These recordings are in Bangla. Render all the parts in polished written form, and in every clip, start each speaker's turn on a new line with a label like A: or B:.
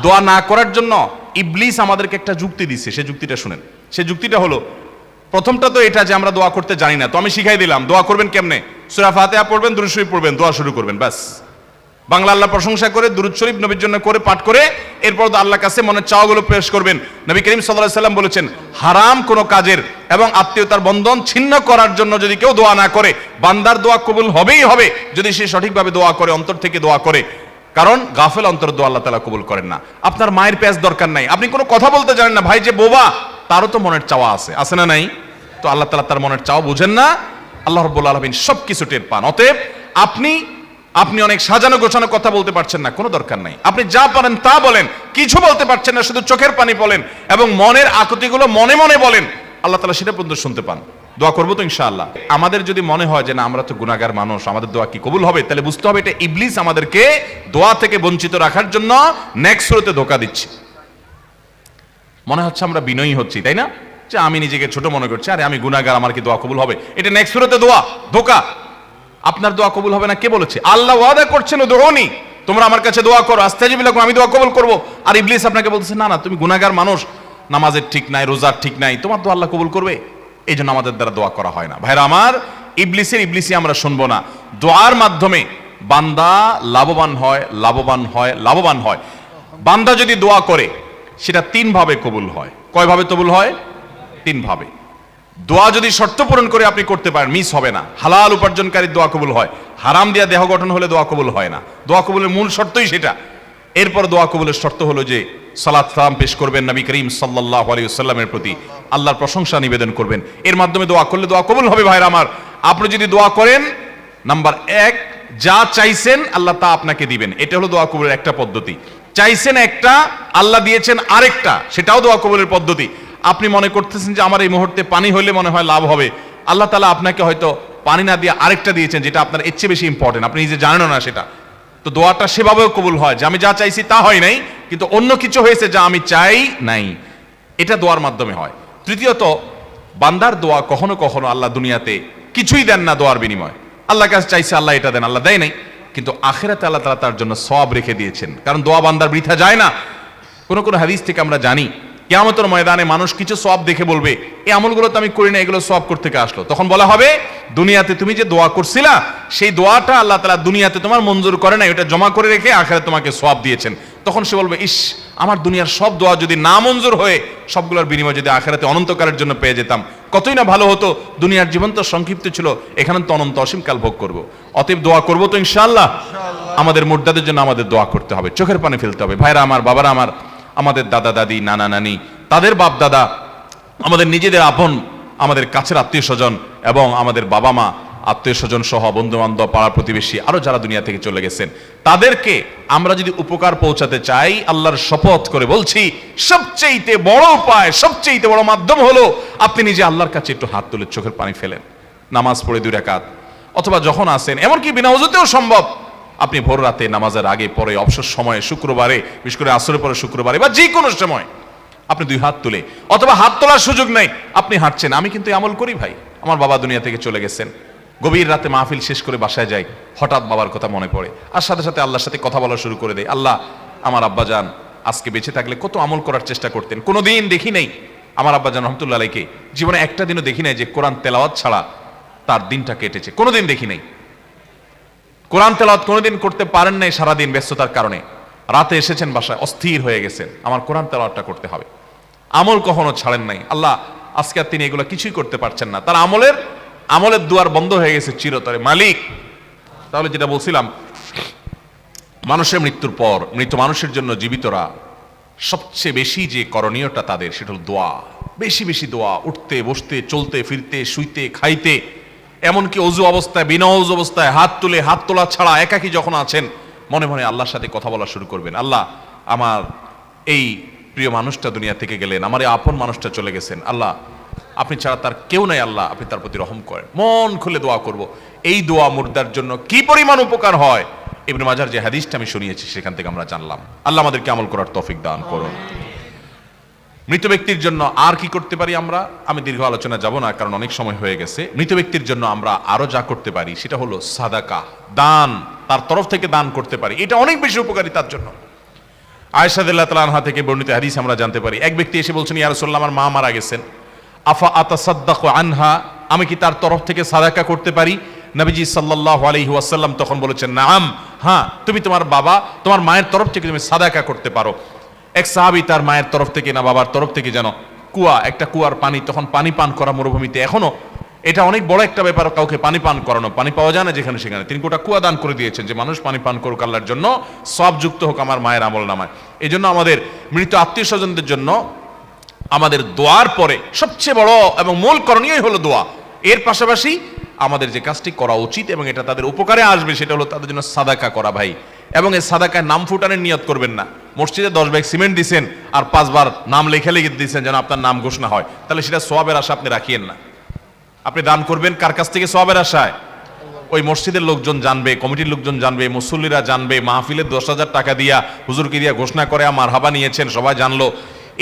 A: দোয়া না করার জন্য ইবলিস আমাদেরকে একটা যুক্তি দিচ্ছে, সেই যুক্তিটা শুনেন। সেই যুক্তিটা হলো, প্রথমটা তো এটা যে আমরা দোয়া করতে জানি না, তো আমি শিখাই দিলাম দোয়া করবেন কেমনে। সূরা ফাতিহা পড়বেন, দুরূদ শরীফ পড়বেন, দোয়া শুরু করবেন, ব্যাস। বাংলা আল্লাহ প্রশংসা করে দুরূদ শরীফ নবীর জন্য করে পাঠ করে এরপর তো আল্লাহর কাছে মনের চাওয়াগুলো পেশ করবেন। নবী করিম সাল্লাল্লাহু আলাইহি সাল্লাম বলেছেন, হারাম কোনো কাজের এবং আত্মীয়তার বন্ধন ছিন্ন করার জন্য যদি কেউ দোয়া না করে, বান্দার দোয়া কবুল হবেই হবে যদি সে সঠিকভাবে দোয়া করে, অন্তর থেকে দোয়া করে। কারণ গাফেল অন্তর দোয়া আল্লাহ তাআলা কবুল করেন না। আপনার মায়ের পেঁয়াজ দরকার নাই, আপনি কোনো কথা বলতে জানেন না, ভাই যে বোবা, তারও তো মনের চাওয়া আছে, আছে না নাই? তো আল্লাহ তাআলা তার মনের চাওয়া বুঝেন না? আল্লাহ রাব্বুল আলামিন সবকিছু টের পান। অতএব আপনি অনেক সাজানো গোছানো কথা বলতে পারছেন না, কোনো দরকার নাই। আপনি যা পারেন তা বলেন, কিছু বলতে পারছেন না, শুধু চোখের পানি বলেন এবং মনের আকুতিগুলো মনে মনে বলেন, আল্লাহ তাআলা সেটা পর্যন্ত শুনতে পান। দোয়া করবো তো ইনশাআল্লাহ। আমাদের যদি মনে হয় যে না আমরা তো গুনাহগার মানুষ, আমাদের দোয়া কি কবুল হবে, তাহলে বুঝতে হবে এটা ইবলিস আমাদেরকে দোয়া থেকে বঞ্চিত রাখার জন্য নেক্সট সুরতে ধোঁকা দিচ্ছে। মনে হচ্ছে আমরা বিনয়ী হচ্ছি, তাই না? যে আমি নিজেকে ছোট মনে করছি, আরে আমি গুনাহগার, আমার কি দোয়া কবুল হবে? এটা নেক্সট সুরতে দোয়া, ধোঁকা। আপনার দোয়া কবুল হবে না কে বলেছে? আল্লাহ ওয়াদা করছেন, উদউনি, তোমরা আমার কাছে দোয়া করো, আস্তাজিব লাকুম, আমি দোয়া কবুল করব। আর ইবলিস আপনাকে বলতেছে না না, তুমি গুনাহগার মানুষ, নামাজের ঠিক নাই, রোজার ঠিক নাই, তোমার দোয়া আল্লাহ কবুল করবে? এই জন্য আমাদের দ্বারা দোয়া করা হয় না। ভাইরা আমার, ইবলিসি আমরা শুনবো না। দোয়ার মাধ্যমে বান্দা লাভবান হয়, লাভবান হয়, লাভবান হয়। বান্দা যদি দোয়া করে সেটা তিন ভাবে কবুল হয়। কয় ভাবে কবুল হয়? তিন ভাবে। দোয়া যদি শর্ত পূরণ করে আপনি করতে পারেন, মিস হবে না। হালাল উপার্জনকারীর দোয়া কবুল হয়, হারাম দিয়া দেহ গঠন হলে দোয়া কবুল হয় না। দোয়া কবুলের মূল শর্তই সেটা। এরপর দোয়া কবুলের শর্ত হলো যে সালাত সালাম পেশ করবেন নবী করিম সাল্লাল্লাহু আলাইহি ওয়াসাল্লামের প্রতি, আল্লাহর প্রশংসা নিবেদন করবেন। এর মাধ্যমে দোয়া করলে দোয়া কবুল হবে। ভাইরা আমার, আপনি যদি দোয়া করেন, নাম্বার এক, যা চাইছেন আল্লাহ তা আপনাকে দিবেন, এটা হলো দোয়া কবুলের একটা পদ্ধতি। চাইছেন একটা, আল্লাহ দিয়েছেন আরেকটা, সেটাও দোয়া কবুলের পদ্ধতি। আপনি মনে করতেছেন যে আমার এই মুহূর্তে পানি হলে মনে হয় লাভ হবে, আল্লাহ তাআলা আপনাকে হয়তো পানি না দিয়ে আরেকটা দিয়েছেন যেটা আপনার এর চেয়ে বেশি ইম্পর্টেন্ট, আপনি নিজে জানেন না সেটা। তো দোয়াটা সেভাবেও কবুল হয় যে আমি যা চাইছি তা হয় নাই, কিন্তু অন্য কিছু হয়েছে যা আমি চাই নাই, এটা দোয়ার মাধ্যমে হয়। তৃতীয়ত, বান্দার দোয়া কখনো কখনো আল্লাহ দুনিয়াতে কিছুই দেন না দোয়ার বিনিময়। আল্লাহর কাছে চাইছে আল্লাহ এটা দেন, আল্লাহ দেয় নাই, কিন্তু আখিরাতে আল্লাহ তাআলা তার জন্য সওয়াব রেখে দিয়েছেন। কারণ দোয়া বান্দার বৃথা যায় না। কোন কোন হাদিস থেকে আমরা জানি কিয়ামতের ময়দানে মানুষ কিছু সওয়াব দেখে বলবে, এই আমলগুলো তো আমি করি না, এগুলো সওয়াব করতে থেকে আসলো। তখন বলা হবে, দুনিয়াতে তুমি যে দোয়া করছিলা সেই দোয়াটা আল্লাহ তাআলা দুনিয়াতে তোমার মঞ্জুর করে না, এটা জমা করে রেখে আখিরাতে তোমাকে সওয়াব দিয়েছেন। তখন সে বলবে, ইস, আমার দুনিয়ার সব দোয়া যদি না মঞ্জুর হয়ে সবগুলোর বিনিময় যদি আখিরাতে অনন্তকালের জন্য পেয়ে যেতাম, কতই না ভালো হতো। দুনিয়ার জীবন তো সংক্ষিপ্ত ছিল, এখানে তো অনন্ত অসীমকাল ভোগ করব। অতএব দোয়া করবো তো ইনশাআল্লাহ। আমাদের মুর্দাদের জন্য আমাদের দোয়া করতে হবে, চোখের পানি ফেলতে হবে। ভাইরা আমার, বাবারা আমার, আমাদের দাদা দাদি, নানা নানি, তাদের বাপ দাদা, আমাদের নিজেদের আপন, আমাদের কাছের আত্মীয় স্বজন এবং আমাদের বাবা মা, আত্মীয় স্বজন সহ বন্ধু বান্ধব, পাড়া প্রতিবেশী, আরো যারা দুনিয়া থেকে চলে গেছেন, তাদেরকে আমরা যদি উপকার পৌঁছাতে চাই, আল্লাহর শপথ করে বলছি, সবচেয়ে বড় উপায়, সবচেয়ে বড় মাধ্যম হলো আপনি নিজে আল্লাহর কাছে একটু হাত তুলে চোখের পানি ফেলেন, নামাজ পড়ে 2 রাকাত, অথবা যখন আসেন, এমনকি বিনা ওযুতেও সম্ভব, আপনি ভোর রাতে নামাজের আগে পরে, অবসর সময়ে, শুক্রবারে, বিশেষ করে আসরের পরে শুক্রবারে বা যে কোনো সময় আপনি 2 হাত তুলে, অথবা হাত তোলার সুযোগ নেই, আপনি হাঁটছেন। আমি কিন্তু আমল করি ভাই। আমার বাবা দুনিয়া থেকে চলে গেছেন, গভীর রাতে মাহফিল শেষ করে বাসায় যাই, হঠাৎ বাবার কথা মনে পড়ে, আর সাথে সাথে আল্লাহর সাথে কথা বলা শুরু করে দেয়। আল্লাহ, আমার আব্বাজান আজকে বেঁচে থাকলে কত আমল করার চেষ্টা করতেন, কোনোদিন দেখি নাই আমার আব্বাজান রহমতুল্লাহ আলাইকে জীবনে একটা দিনও দেখি নাই যে কোরআন তেলাওয়াত ছাড়া তার দিনটা কেটেছে, কোনোদিন দেখি নাই। কোরআন তেলাওয়াত কোনোদিন করতে পারেন নাই সারাদিন ব্যস্ততার কারণে, রাতে এসেছেন বাসায় অস্থির হয়ে গেছেন, আমার কোরআন তেলাওয়াতটা করতে হবে। আমল কখনো ছাড়েন নাই। আল্লাহ আজকে আর তিনি এগুলো কিছুই করতে পারছেন না, তার আমলের দুয়ার বন্ধ হয়ে গেছে চিরতরে। মালিক, তাহলে যেটা বলছিলাম, মানুষের মৃত্যুর পর মৃত মানুষের জন্য জীবিতরা সবচেয়ে বেশি যে করণীয়টা তাদের, সেটা হল দোয়া। বেশি বেশি দোয়া, উঠতে বসতে, চলতে ফিরতে, শুইতে খাইতে, এমনকি অজু অবস্থায়, বিনা অজু অবস্থায়, হাত তুলে, হাত তোলা ছাড়া একাকী যখন আছেন, মনে মনে আল্লাহর সাথে কথা বলা শুরু করবেন। আল্লাহ, আমার এই প্রিয় মানুষটা দুনিয়া থেকে গেলেন, আমার এই আপন মানুষটা চলে গেছেন, আল্লাহ আপনি ছাড়া তার কেউ নাই, আল্লাহ আপনি তার প্রতি রহম করেন। মন খুলে দোয়া করব। এই দোয়া মুর্দার জন্য কি পরিমাণ উপকার হয়, ইবনে মাজার যে হাদিসটা আমি শুনিয়েছি সেখান থেকে আমরা জানলাম। আল্লাহ আমাদেরকে আমল করার তৌফিক দান করুন। মৃত ব্যক্তির জন্য আর কি করতে পারি আমরা, আমি দীর্ঘ আলোচনা যাব না কারণ অনেক সময় হয়ে গেছে। মৃত ব্যক্তির জন্য আমরা আরো যা করতে পারি সেটা হলো সাদাকা, দান, তার তরফ থেকে দান করতে পারি, এটা অনেক বেশি উপকারী তার জন্য। আয়েশা রাদিয়াল্লাহু তাআলা আনহা থেকে বর্ণিত হাদিস আমরা জানতে পারি, এক ব্যক্তি এসে বলছেন, ইয়া রাসূলুল্লাহ, আমার মা মারা গেছেন, আফা আতাসাদ্দাকু আনহা, আমি কি তার তরফ থেকে সাদাকা করতে পারি? নবীজি সাল্লাল্লাহু আলাইহি ওয়াসাল্লাম তখন বলেছেন, নাম, হ্যাঁ, তুমি তোমার মায়ের তরফ থেকে তুমি সাদাকা করতে পারো। এক সাহাবী তার মায়ের তরফ থেকে না বাবার তরফ থেকে যেন একটা কুয়ার পানি, তখন পানি পান করা মরুভূমিতে এখনো এটা অনেক বড় একটা ব্যাপার, কাউকে পানি পান করানো, পানি পাওয়া যায় না যেখানে সেখানে, তিনি গোটা কুয়া দান করে দিয়েছেন যে মানুষ পানি পান করুক আল্লাহর জন্য, সব যুক্ত হোক আমার মায়ের আমল নামায়। এই জন্য আমাদের মৃত আত্মীয় স্বজনদের জন্য আমাদের দোয়ার পরে সবচেয়ে বড় এবং মূল করণীয় হলো দোয়া। এর পাশাপাশি আমাদের যে কাজটি করা উচিত এবং এটা তাদের উপকারে আসবে সেটা হলো তাদের জন্য সাদাকা করা ভাই। এবং এই সাদাকায় নাম ফুটানোর নিয়ত করবেন না। মসজিদে 10 ব্যাগ সিমেন্ট দিচ্ছেন আর 5 বার নাম লেখে দিচ্ছেন যেন আপনার নাম ঘোষণা হয়, তাহলে সেটা সওয়াবের আশা আপনি রাখিয়েন না। আপনি দান করবেন কার কাছ থেকে? সওয়াবের আশায়। ওই মসজিদের লোকজন জানবে, কমিটির লোকজন জানবে, মুসল্লিরা জানবে, মাহফিলে 10,000 টাকা দিয়া হুজুরকে দিয়া ঘোষণা করে মারহাবা নিয়েছেন, সবাই জানলো,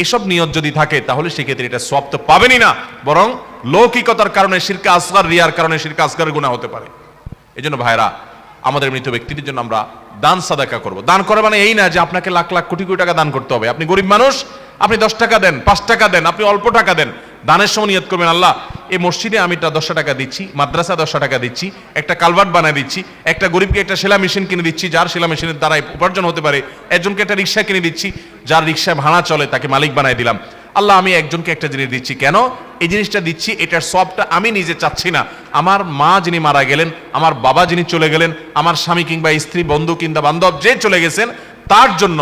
A: এসব নিয়ত যদি থাকে তাহলে সেক্ষেত্রে এটা সওয়াব তো পাবেনই না, বরং লৌকিকতার কারণে শিরকে আসগার, রিয়ার কারণে শিরকে আসগারের গুনাহ হতে পারে। এই জন্য ভাইরা, আমাদের মৃত ব্যক্তিদের জন্য আমরা দান সাদাকা করব। দান করা মানে এই না যে আপনাকে লাখ লাখ কোটি কোটি টাকা দান করতে হবে। আপনি গরিব মানুষ, আপনি 10 টাকা দেন, 5 টাকা দেন, আপনি অল্প টাকা দেন। দানের সময় নিয়ত করবেন, আল্লাহ এই মসজিদে আমি 10 টাকা দিচ্ছি, মাদ্রাসা 10 টাকা দিচ্ছি, একটা কালভার্ট বানিয়ে দিচ্ছি, একটা গরিবকে একটা সেলাই মেশিন কিনে দিচ্ছি যার সেলাই মেশিনের দ্বারা উপার্জন হতে পারে, একজনকে একটা রিক্সা কিনে দিচ্ছি যার রিক্সায় ভাড়া চলে তাকে মালিক বানাই দিলাম। আল্লাহ আমি একজনকে একটা জিনিস দিচ্ছি, কেন এই জিনিসটা দিচ্ছি? এটার সবটা আমি নিজে চাচ্ছি না, আমার মা যিনি মারা গেলেন, আমার বাবা যিনি চলে গেলেন, আমার স্বামী কিংবা স্ত্রী, বন্ধু কিংবা বান্ধব যে চলে গেছেন তার জন্য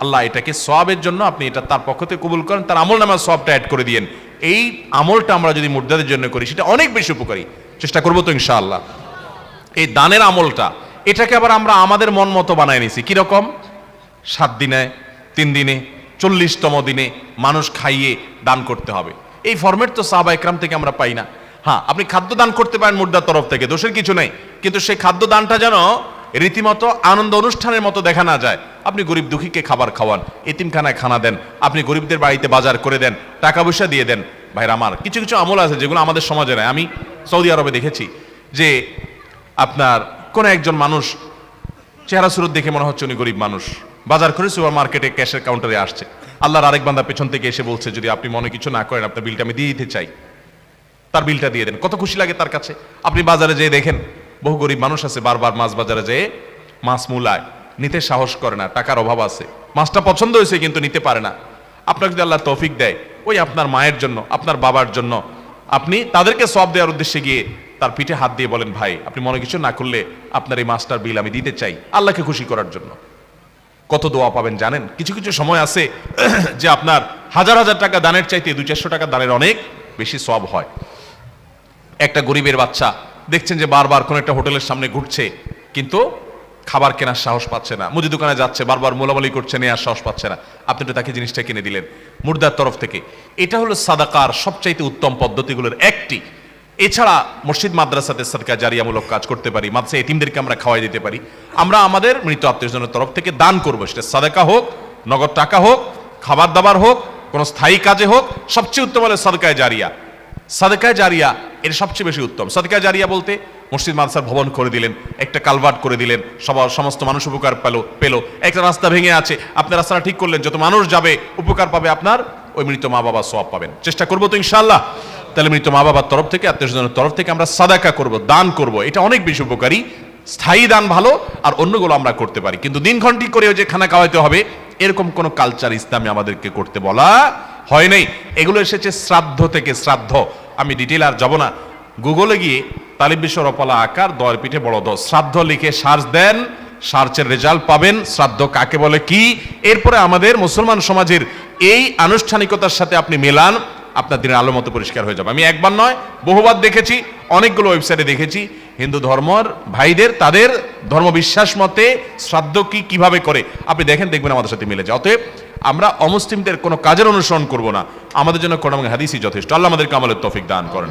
A: আল্লাহ এটাকে সওয়াবের জন্য আপনি এটা তার পক্ষ থেকে কবুল করেন, তার আমল নামার সওয়াবটা অ্যাড করে দিয়েন। এই আমলটা আমরা যদি মুর্দাদের জন্য করি সেটা অনেক বেশি উপকারী। চেষ্টা করবো তো ইনশাআল্লাহ। এই দানের আমলটা, এটাকে আবার আমরা আমাদের মন মতো বানায় নিছি। কিরকম? 7 দিনে, 3 দিনে, 40তম দিনে মানুষ খাইয়ে দান করতে হবে, এই ফরম্যাট তো সাহাবা একরাম থেকে আমরা পাই না। হ্যাঁ, আপনি খাদ্য দান করতে পারেন মুর্দার তরফ থেকে, দোষের কিছু নেই, কিন্তু সেই খাদ্য দানটা যেন রীতিমতো আনন্দ অনুষ্ঠানের মতো দেখা না যায়। আপনি গরিব দুঃখীকে খাবার খাওয়ান, এতিমখানায় খানা দেন, আপনি গরিবদের বাড়িতে বাজার করে দেন, টাকা পয়সা দিয়ে দেন। ভাইরা আমার, কিছু কিছু আমল আছে যেগুলো আমাদের সমাজে নাই। আমি সৌদি আরবে দেখেছি যে আপনার কোন একজন মানুষ চেহারা সুরত দেখে মনে হচ্ছে উনি গরিব মানুষ, বাজার করে সুপার মার্কেটে ক্যাশের কাউন্টারে আসছে, আল্লাহর আরেক বান্দা পেছন থেকে এসে বলছে, যদি আপনি মনে কিছু না করেন আপনার বিলটা আমি দিয়ে দিতে চাই, তার বিলটা দিয়ে দেন। কত খুশি লাগে তার কাছে। আপনি বাজারে যেয়ে দেখেন, বহু গরিব মানুষ আছে বারবার মাছ বাজারে যেয়ে মাছ মূলায় নিতে সাহস করে না, টাকার অভাব আছে, মাছটা পছন্দ হয়েছে কিন্তু নিতে পারে না। আপনাকে যদি আল্লাহ তৌফিক দেয়, ওই আপনার মায়ের জন্য, আপনার বাবার জন্য আপনি তাদেরকে সওয়াব দেওয়ার উদ্দেশ্যে গিয়ে তার পিঠে হাত দিয়ে বলেন, ভাই আপনি মনে কিছু না করলে আপনার এই মাছটার বিল আমি দিতে চাই, আল্লাহকে খুশি করার জন্য। কত দোয়া পাবেন জানেন? কিছু কিছু সময় আছে যে আপনার হাজার হাজার টাকা দানের চাইতে 200-400 টাকা দানের অনেক বেশি সওয়াব হয়। একটা গরিবের বাচ্চা দেখছেন যে বারবার কোন একটা হোটেলের সামনে ঘুরছে, কিন্তু খাবার কেনার সাহস পাচ্ছে না, মুদি দোকানে যাচ্ছে, বারবার মোলামুলি করছে, নেওয়ার সাহস পাচ্ছে না, আপনি তো তাকে জিনিসটা কিনে দিলেন মুর্দার তরফ থেকে। এটা হলো সাদাকার সবচাইতে উত্তম পদ্ধতিগুলোর একটি। এছাড়া মসজিদ মাদ্রাসাতে সাদকা জারিয়ামূলক কাজ করতে পারি, মাদ্রাসা এতিমদেরকে আমরা খাওয়াই দিতে পারি। আমরা আমাদের মৃত আত্মীয়স্বজনের তরফ থেকে দান করবো, সেটা সাদাকা হোক, নগদ টাকা হোক, খাবার দাবার হোক, কোনো স্থায়ী কাজে হোক, সবচেয়ে উত্তম হলো সাদকায়ে জারিয়া। সাদকায়ে জারিয়া এর সবচেয়ে বেশি উত্তম। সাদকায়ে জারিয়া বলতে মসজিদ মাদ্রাসার ভবন করে দিলেন, একটা কালভার্ট করে দিলেন, সমস্ত মানুষ উপকার পেলো। একটা রাস্তা ভেঙে আছে, আপনি রাস্তাটা ঠিক করলেন, যত মানুষ যাবে উপকার পাবে, আপনার ওই মৃত মা বাবা সওয়াব পাবেন। চেষ্টা করবো তো ইনশাআল্লাহ। তাহলে মৃত মা বাবার তরফ থেকে, আত্মীয়স্বজনের তরফ থেকে আমরা সাদাকা করব, দান করব, এটা অনেক বেশি উপকারী। স্থায়ী দান ভালো, আর অন্যগুলো আমরা করতে পারি, কিন্তু দিন ঘন্টি করে যে খানা খাওয়াইতে হবে এরকম কোন কালচার ইসলামে আমাদেরকে করতে বলা হয় নাই। এগুলো এসেছে শ্রাদ্ধ থেকে। শ্রাদ্ধ আমি ডিটেইল আর যাব না, গুগলে গিয়ে তালিব বিশ্ব রপালা আকার দয়ের পিঠে বড় দ শ্রাদ্ধ লিখে সার্চ দেন, সার্চের রেজাল্ট পাবেন, শ্রাদ্ধ কাকে বলে কি। এরপরে আমাদের মুসলমান সমাজের এই আনুষ্ঠানিকতার সাথে আপনি মেলান, আপনার দিনের আলো মতো পরিষ্কার হয়ে যাবে। আমি একবার নয় বহুবার দেখেছি, অনেকগুলো ওয়েবসাইটে দেখেছি, হিন্দু ধর্মের ভাইদের তাদের ধর্মবিশ্বাস মতে শ্রাদ্ধ কিভাবে করে আপনি দেখেন, দেখবেন আমাদের সাথে মিলে যায়। অতএব আমরা অমুসলিমদের কোনো কাজের অনুসরণ করব না, আমাদের জন্য কোরআন এবং হাদিসই যথেষ্ট। আল্লাহ আমাদেরকে আমলের তৌফিক দান করেন।